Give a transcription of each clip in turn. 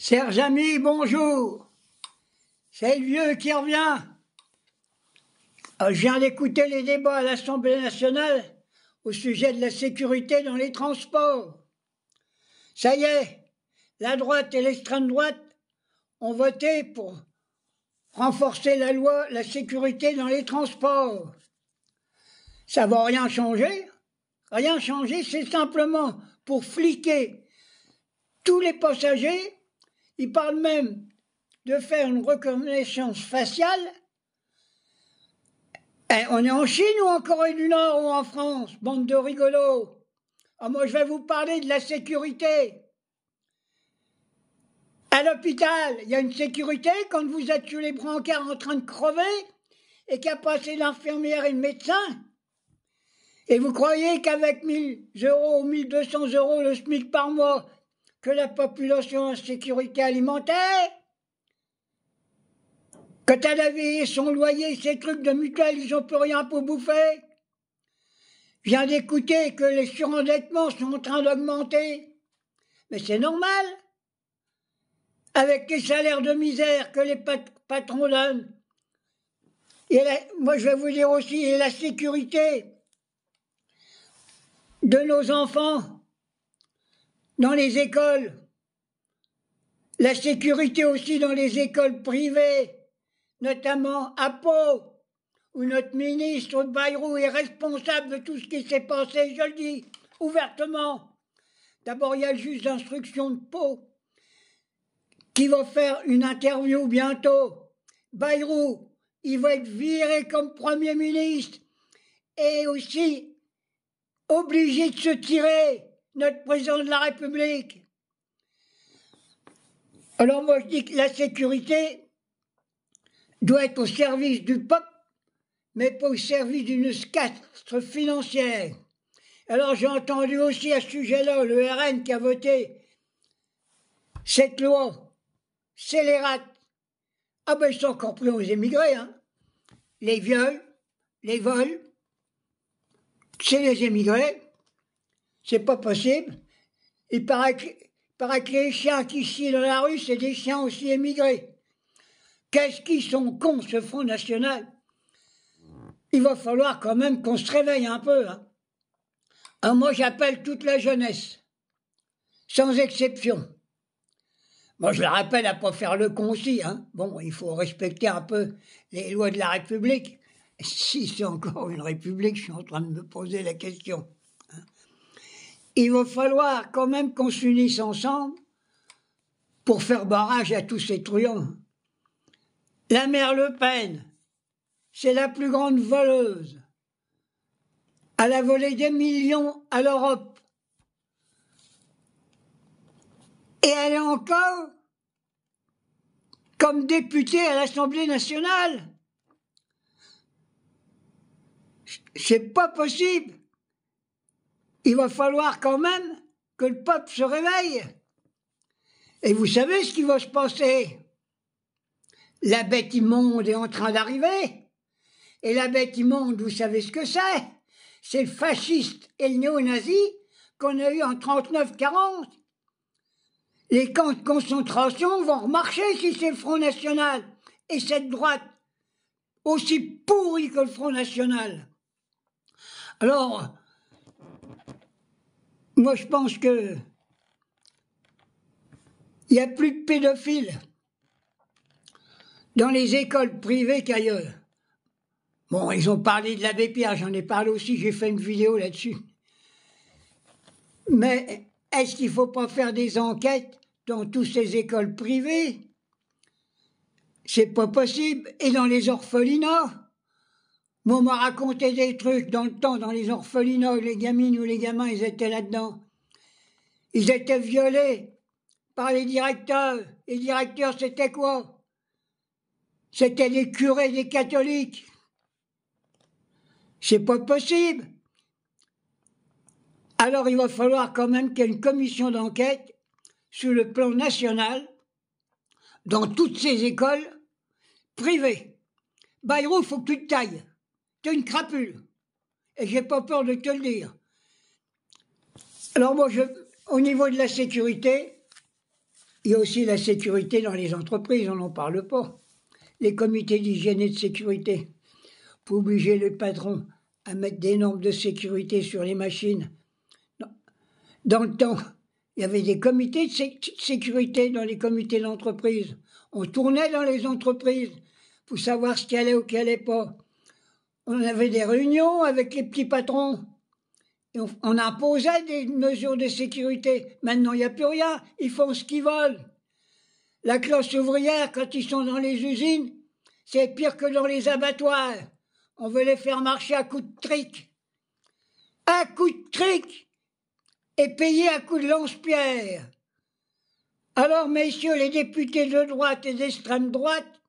Chers amis, bonjour. C'est le vieux qui revient. Je viens d'écouter les débats à l'Assemblée nationale au sujet de la sécurité dans les transports. Ça y est, la droite et l'extrême droite ont voté pour renforcer la sécurité dans les transports. Ça va rien changer. Rien changer, c'est simplement pour fliquer tous les passagers. Ils parlent même de faire une reconnaissance faciale. Et on est en Chine ou en Corée du Nord ou en France, bande de rigolos. Moi, je vais vous parler de la sécurité. À l'hôpital, il y a une sécurité quand vous êtes sur les brancards en train de crever et qu'il y a passé l'infirmière et le médecin. Et vous croyez qu'avec 1000 euros ou 1200 euros le SMIC par mois, que la population a sécurité alimentaire? Quand elle a payé son loyer, ces trucs de mutuelle, ils n'ont plus rien pour bouffer. Je viens d'écouter que les surendettements sont en train d'augmenter. Mais c'est normal. Avec les salaires de misère que les patrons donnent. Et moi, je vais vous dire aussi, et la sécurité de nos enfants dans les écoles. La sécurité aussi dans les écoles privées, notamment à Pau, où notre ministre Bayrou est responsable de tout ce qui s'est passé, je le dis ouvertement. D'abord, il y a le juge d'instruction de Pau qui va faire une interview bientôt. Bayrou, il va être viré comme Premier ministre et aussi obligé de se tirer, notre président de la République. Alors moi je dis que la sécurité doit être au service du peuple, mais pas au service d'une catastrophe financière. Alors j'ai entendu aussi à ce sujet-là le RN qui a voté cette loi scélérate. Ils sont encore pris aux émigrés, hein. Les viols, les vols, c'est les émigrés. C'est pas possible. Il paraît que les chiens qui chient dans la rue, c'est des chiens aussi émigrés. Qu'est-ce qu'ils sont cons, ce Front National? Il va falloir quand même qu'on se réveille un peu, hein. Moi, j'appelle toute la jeunesse, sans exception. Moi, je le rappelle à pas faire le concis, hein. Bon, il faut respecter un peu les lois de la République. Si c'est encore une République, je suis en train de me poser la question. Il va falloir quand même qu'on s'unisse ensemble pour faire barrage à tous ces truands. La mère Le Pen, c'est la plus grande voleuse. Elle a volé des millions à l'Europe. Et elle est encore comme députée à l'Assemblée nationale. C'est pas possible. Il va falloir quand même que le peuple se réveille. Et vous savez ce qui va se passer? La bête immonde est en train d'arriver. Et la bête immonde, vous savez ce que c'est? C'est le fasciste et le néo-nazi qu'on a eu en 39-40. Les camps de concentration vont remarcher si c'est le Front National. Et cette droite, aussi pourrie que le Front National. Alors, moi je pense que il n'y a plus de pédophiles dans les écoles privées qu'ailleurs. Bon, ils ont parlé de l'abbé Pierre, j'en ai parlé aussi, j'ai fait une vidéo là-dessus. Mais est-ce qu'il ne faut pas faire des enquêtes dans toutes ces écoles privées? C'est pas possible. Et dans les orphelinats? Moi, on m'a raconté des trucs dans le temps, dans les orphelinats, les gamines ou les gamins, ils étaient là-dedans. Ils étaient violés par les directeurs. Les directeurs, c'était quoi? C'était des curés, des catholiques. C'est pas possible. Alors il va falloir quand même qu'il y ait une commission d'enquête sur le plan national dans toutes ces écoles privées. Bayrou, il faut que tu te tailles. Tu es une crapule. Et j'ai pas peur de te le dire. Alors moi, au niveau de la sécurité, Il y a aussi la sécurité dans les entreprises, on n'en parle pas. Les comités d'hygiène et de sécurité, pour obliger les patrons à mettre des normes de sécurité sur les machines. Dans le temps, il y avait des comités de sécurité dans les comités d'entreprise. On tournait dans les entreprises pour savoir ce qui allait ou qui allait pas. On avait des réunions avec les petits patrons. Et on imposait des mesures de sécurité. Maintenant, il n'y a plus rien. Ils font ce qu'ils veulent. La classe ouvrière, quand ils sont dans les usines, c'est pire que dans les abattoirs. On veut les faire marcher à coups de trick. À coups de trick et payer à coups de lance-pierre. Alors, messieurs les députés de droite et d'extrême droite,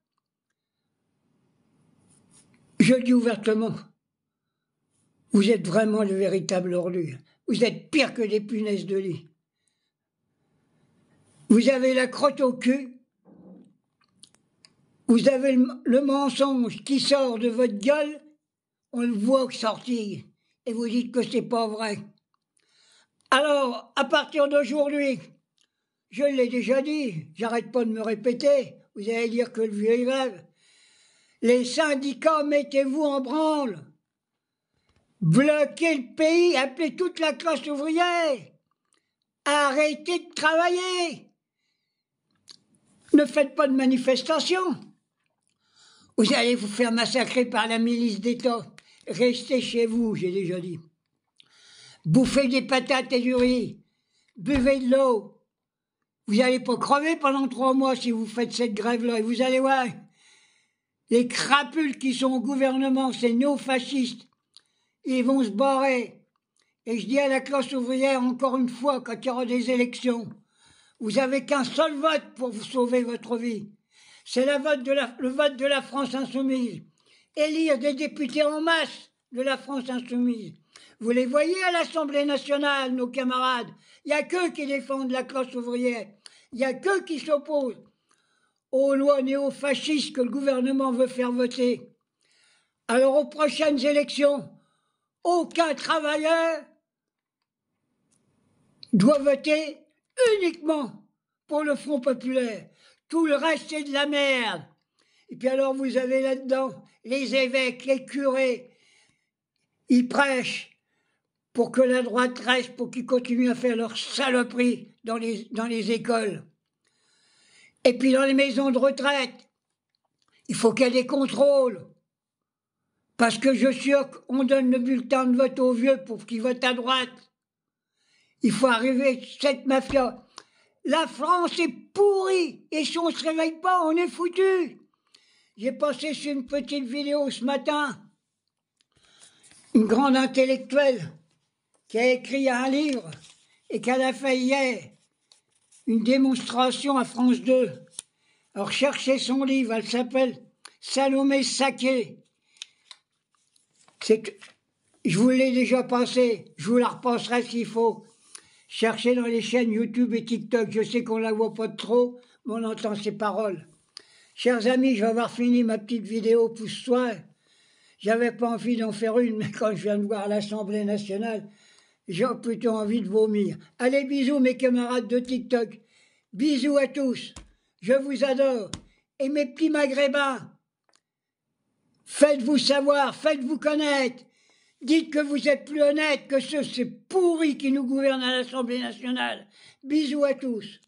je dis ouvertement, vous êtes vraiment le véritable ordure. Vous êtes pire que des punaises de lit. Vous avez la crotte au cul. Vous avez le mensonge qui sort de votre gueule. On le voit sortir. Et vous dites que c'est pas vrai. Alors, à partir d'aujourd'hui, je l'ai déjà dit, j'arrête pas de me répéter. Vous allez dire que le vieux rêve. Les syndicats, mettez-vous en branle. Bloquez le pays, appelez toute la classe ouvrière. Arrêtez de travailler. Ne faites pas de manifestations. Vous allez vous faire massacrer par la milice d'État. Restez chez vous, j'ai déjà dit. Bouffez des patates et du riz. Buvez de l'eau. Vous n'allez pas crever pendant 3 mois si vous faites cette grève-là. Et vous allez voir, les crapules qui sont au gouvernement, ces néo-fascistes, ils vont se barrer. Et je dis à la classe ouvrière, encore une fois, quand il y aura des élections, vous n'avez qu'un seul vote pour vous sauver votre vie. C'est le vote de la France insoumise. Élire des députés en masse de la France insoumise. Vous les voyez à l'Assemblée nationale, nos camarades. Il n'y a qu'eux qui défendent la classe ouvrière. Il n'y a qu'eux qui s'opposent aux lois néo-fascistes que le gouvernement veut faire voter. Alors aux prochaines élections, aucun travailleur doit voter uniquement pour le Front populaire. Tout le reste, c'est de la merde. Et puis alors, vous avez là-dedans les évêques, les curés. Ils prêchent pour que la droite reste, pour qu'ils continuent à faire leur saloperie dans les écoles. Et puis dans les maisons de retraite, il faut qu'il y ait des contrôles. Parce que je suis sûr qu'on donne le bulletin de vote aux vieux pour qu'ils votent à droite. Il faut arriver cette mafia. La France est pourrie. Et si on ne se réveille pas, on est foutu. J'ai passé sur une petite vidéo ce matin. Une grande intellectuelle qui a écrit un livre et qu'elle a fait hier une démonstration à France 2. Alors cherchez son livre, elle s'appelle Salomé Saké. Je vous l'ai déjà passé, je vous la repasserai s'il faut. Cherchez dans les chaînes YouTube et TikTok, je sais qu'on ne la voit pas trop, mais on entend ses paroles. Chers amis, je vais avoir fini ma petite vidéo pour ce soir. J'avais pas envie d'en faire une, mais quand je viens de voir l'Assemblée nationale, j'ai plutôt envie de vomir. Allez, bisous mes camarades de TikTok. Bisous à tous. Je vous adore. Et mes petits maghrébins, faites-vous savoir, faites-vous connaître. Dites que vous êtes plus honnêtes que ceux pourris qui nous gouvernent à l'Assemblée nationale. Bisous à tous.